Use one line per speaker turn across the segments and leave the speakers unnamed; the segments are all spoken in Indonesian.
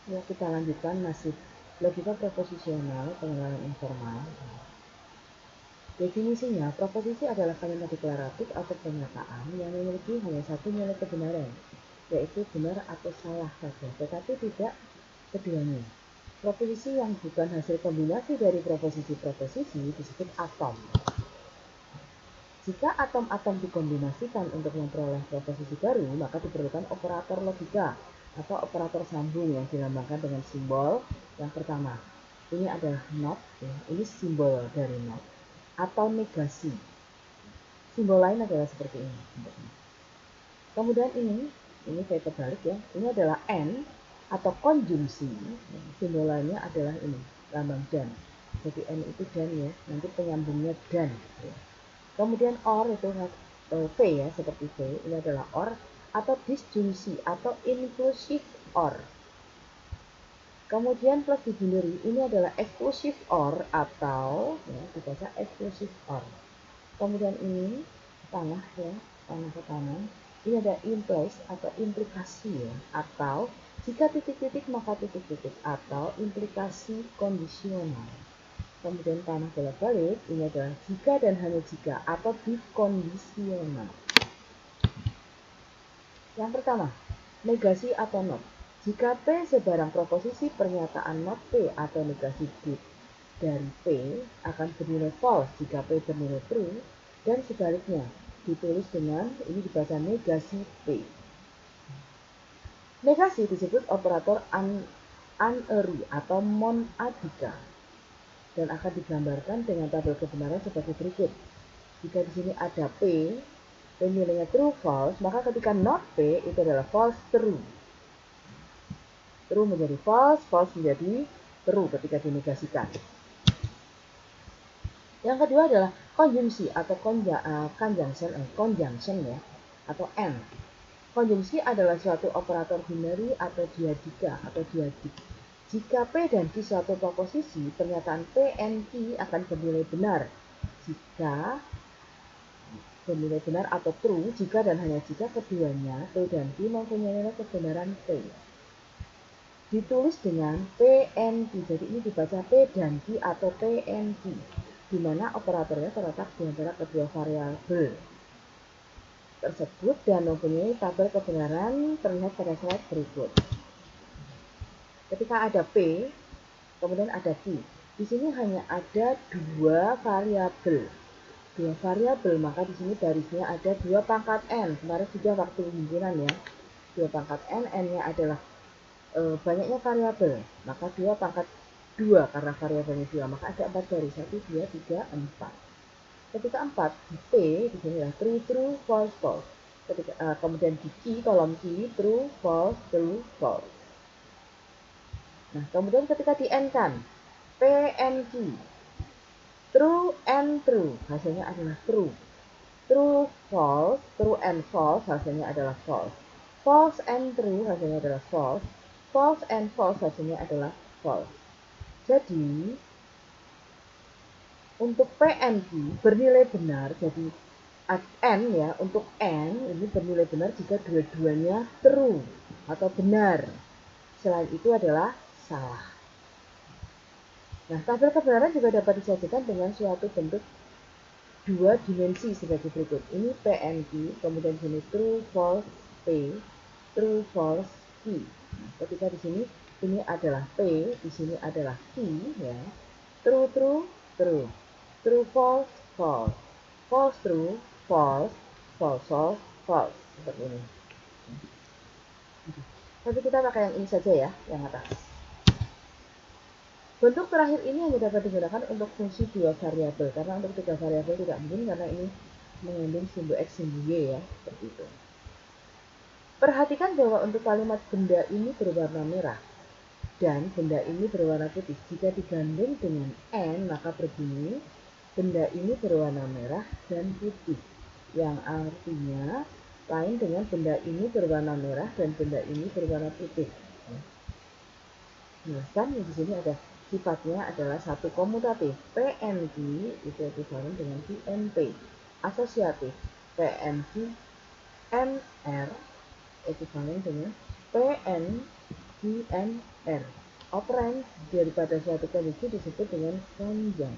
Ya, kita lanjutkan masih logika proposisional pengenalan informal. Definisinya, proposisi adalah kalimat deklaratif atau pernyataan yang memiliki hanya satu nilai kebenaran, yaitu benar atau salah saja, tetapi tidak keduanya. Proposisi yang bukan hasil kombinasi dari proposisi-proposisi disebut atom. Jika atom-atom dikombinasikan untuk memperoleh proposisi baru, maka diperlukan operator logika atau operator sambung yang dilambangkan dengan simbol yang pertama. Ini adalah not, ya. Ini simbol dari not atau negasi. Simbol lain adalah seperti ini. Kemudian ini saya terbalik ya. Ini adalah n atau konjungsi. Simbol lainnya adalah ini, lambang dan. Jadi n itu dan ya. Nanti penyambungnya dan. Ya. Kemudian or itu V ya, seperti V, ini adalah or atau disjungsi atau inclusive or. Kemudian plus dibuneri, ini adalah exclusive or atau ya, dibaca exclusive or. Kemudian ini tanah ya, tanah ke kanan. Ini ada implies atau implikasi ya, atau jika titik-titik maka titik-titik atau implikasi kondisional. Kemudian panah bolak-balik, ini adalah jika dan hanya jika atau bikondisional. Yang pertama, negasi atau not. Jika P sebarang proposisi pernyataan not P atau negasi B dari P akan bernilai false jika P bernilai true, dan sebaliknya ditulis dengan ini dibaca negasi P. Negasi disebut operator unary atau monadika dan akan digambarkan dengan tabel kebenaran sebagai berikut. Jika di sini ada P dan nilainya true false, maka ketika not P itu adalah false true. True menjadi false, false menjadi true ketika dinegasikan. Yang kedua adalah konjungsi atau conjunction ya, atau and. Konjungsi adalah suatu operator binary atau diadika atau diadik. Jika P dan Q suatu proposisi, pernyataan P and Q akan bernilai benar jika bernilai benar atau true jika dan hanya jika keduanya P dan Q mempunyai nilai kebenaran P. Ditulis dengan P and Q, jadi ini dibaca P dan Q atau P and Q, di mana operatornya terletak di antara kedua variabel tersebut dan mempunyai tabel kebenaran terlihat pada slide berikut. Ketika ada P, kemudian ada Q. Di sini hanya ada dua variabel. Maka di sini barisnya ada 2 pangkat n. Kemarin sudah waktu himpunan ya. 2 pangkat n, n-nya adalah banyaknya variabel. Maka 2 pangkat 2 karena variabelnya 2. Maka ada 4 baris. 1, 2, 3, 4. Ketika 4 di P, di sini adalah true, true, false, false. Kemudian di Q, kolom Q, true, false, true, false. Nah, kemudian ketika di N kan, P, N, Q, true and true, hasilnya adalah true. True, false, true and false, hasilnya adalah false. False and true, hasilnya adalah false. False and false, hasilnya adalah false. Jadi, untuk P, N, Q bernilai benar, jadi N ya, untuk N ini bernilai benar jika dua-duanya true atau benar. Selain itu adalah salah. Nah, tabel kebenaran juga dapat disajikan dengan suatu bentuk dua dimensi sebagai berikut. Ini PNQ, kemudian sini true, false, P, true, false, Q. Nah, ketika di sini ini adalah P, di sini adalah Q ya. True, true, true. True, false, false. False, true, false, false, false, false. Seperti ini. Tapi kita pakai yang ini saja ya, yang atas. Bentuk terakhir ini hanya dapat digunakan untuk fungsi dua variabel, karena untuk tiga variabel tidak mungkin karena ini mengandung simbol X, simbol Y ya, seperti itu. Perhatikan bahwa untuk kalimat benda ini berwarna merah dan benda ini berwarna putih. Jika digandeng dengan N, maka berbunyi benda ini berwarna merah dan putih, yang artinya lain dengan benda ini berwarna merah dan benda ini berwarna putih. Nah, kan di sini ada sifatnya adalah satu komutatif. PNQ itu ekuivalen dengan PNP. Asosiatif. PNQ NR ekuivalen dengan PNQ G, N, R. Operand daripada suatu konjungsi disebut dengan konjang.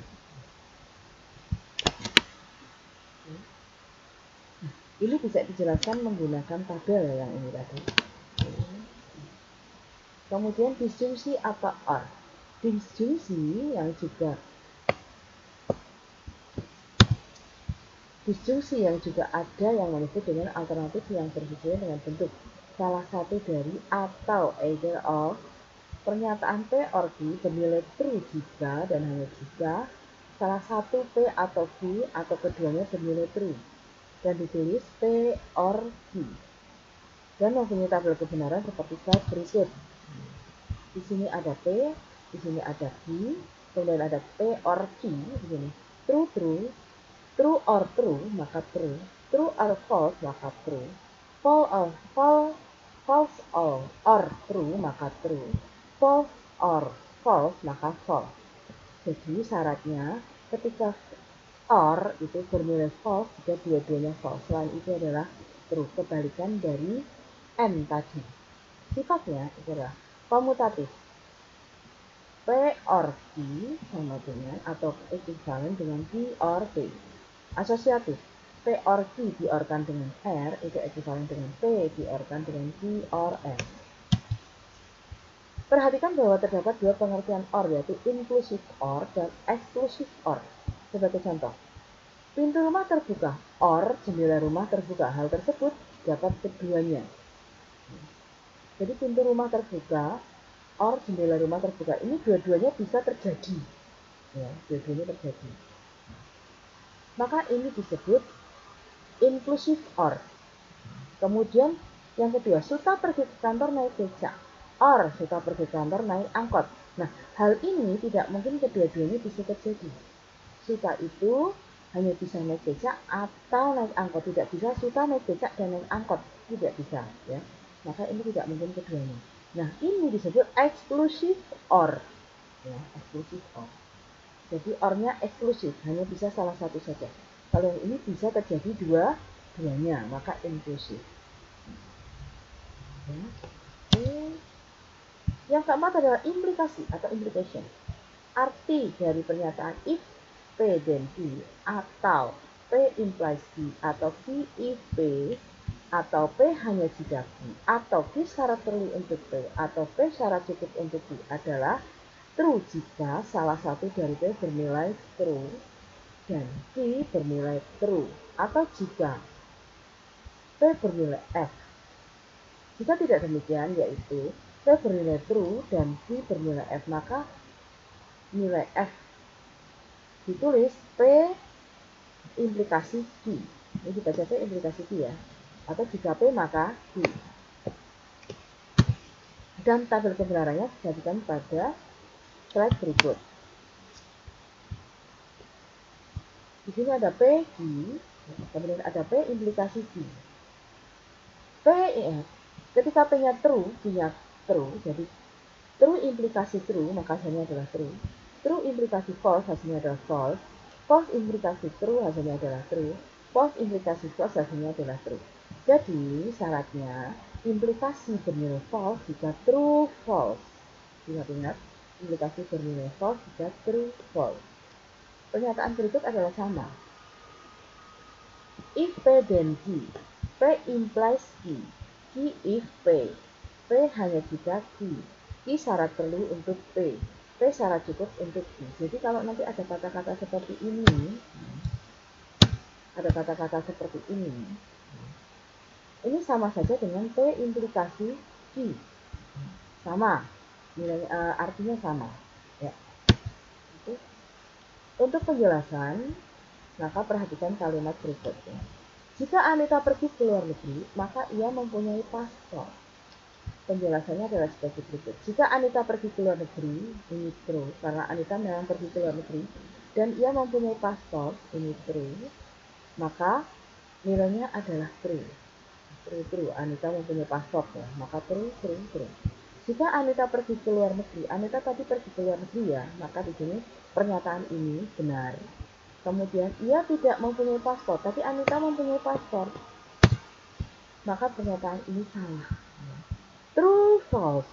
Ini bisa dijelaskan menggunakan tabel yang ini tadi. Kemudian disjungsi atau OR. Disjungsi yang juga ada yang menyebut dengan alternatif yang berhubungan dengan bentuk salah satu dari atau either of. Pernyataan P or Q bernilai true jika dan hanya jika salah satu P atau Q atau keduanya bernilai true dan ditulis P or Q dan mempunyai tabel kebenaran seperti slide berikut. Di sini ada P, di sini ada Q, kemudian ada P or Q di sini. True true, true or true maka true, true or false maka true, false or true maka true, false or false maka false. Jadi syaratnya ketika or itu bernilai false jika dua-duanya false, selain itu adalah true, kebalikan dari N tadi. Sifatnya itu adalah komutatif. P or Q sama dengan atau equivalent dengan Q or P. Asosiatif. P or Q diorkan dengan R itu equivalent dengan P diorkan dengan Q or R. Perhatikan bahwa terdapat dua pengertian OR, yaitu inclusive OR dan exclusive OR. Sebagai contoh, pintu rumah terbuka, OR jendela rumah terbuka. Hal tersebut dapat keduanya. Jadi pintu rumah terbuka, OR jendela rumah terbuka. Ini dua-duanya bisa terjadi. Ya, dua-duanya terjadi. Maka ini disebut inclusive OR. Kemudian yang kedua, Suta pergi ke kantor naik becak. Or Suta pergi ke kantor naik angkot. Nah, hal ini tidak mungkin kedua-duanya bisa terjadi. Suta itu hanya bisa naik becak atau naik angkot. Tidak bisa Suta naik becak dan naik angkot. Tidak bisa, ya. Maka ini tidak mungkin keduanya. Nah, ini disebut exclusive OR. Ya, exclusive OR. Jadi OR-nya eksklusif, hanya bisa salah satu saja. Kalau yang ini bisa terjadi dua-duanya, maka inklusif. Ya. Yang keempat adalah implikasi atau implication. Arti dari pernyataan if P then Q atau P implies Q atau Q if P atau P hanya jika Q atau Q syarat perlu untuk P atau P syarat cukup untuk Q adalah true jika salah satu dari P bernilai true dan Q bernilai true atau jika P bernilai F. Jika tidak demikian, yaitu P bernilai true dan Q bernilai F, maka nilai F ditulis P implikasi Q. Ini dibaca P implikasi Q ya. Atau jika P maka Q. Dan tabel kebenarannya dijadikan pada slide berikut. Di sini ada P Q, kemudian ada P implikasi Q. P ketika P-nya true, Q-nya true, jadi true implikasi true, maka hasilnya adalah true. True implikasi false, hasilnya adalah false. False implikasi true, hasilnya adalah true. False implikasi false, hasilnya adalah true. Jadi syaratnya implikasi bernilai false jika true false. Ingat-ingat, implikasi bernilai false jika true false. Pernyataan berikut adalah sama. If P then Q, P implies Q, Q if P, P hanya jika Q, Q syarat perlu untuk P, P syarat cukup untuk Q. Jadi kalau nanti ada kata-kata seperti ini, ini sama saja dengan P implikasi Q, sama, nilai artinya sama. Ya. Untuk penjelasan, maka perhatikan kalimat berikutnya. Jika Anita pergi ke luar negeri, maka ia mempunyai paspor. Penjelasannya adalah sebagai berikut. Jika Anita pergi ke luar negeri, ini true, karena Anita memang pergi ke luar negeri, dan ia mempunyai paspor, ini true, maka nilainya adalah true. True, Anita mempunyai paspor, ya, maka true. Jika Anita pergi ke luar negeri, Anita tadi pergi ke luar negeri ya, maka di sini pernyataan ini benar. Kemudian ia tidak mempunyai paspor, tapi Anita mempunyai paspor, maka pernyataan ini salah. True, false.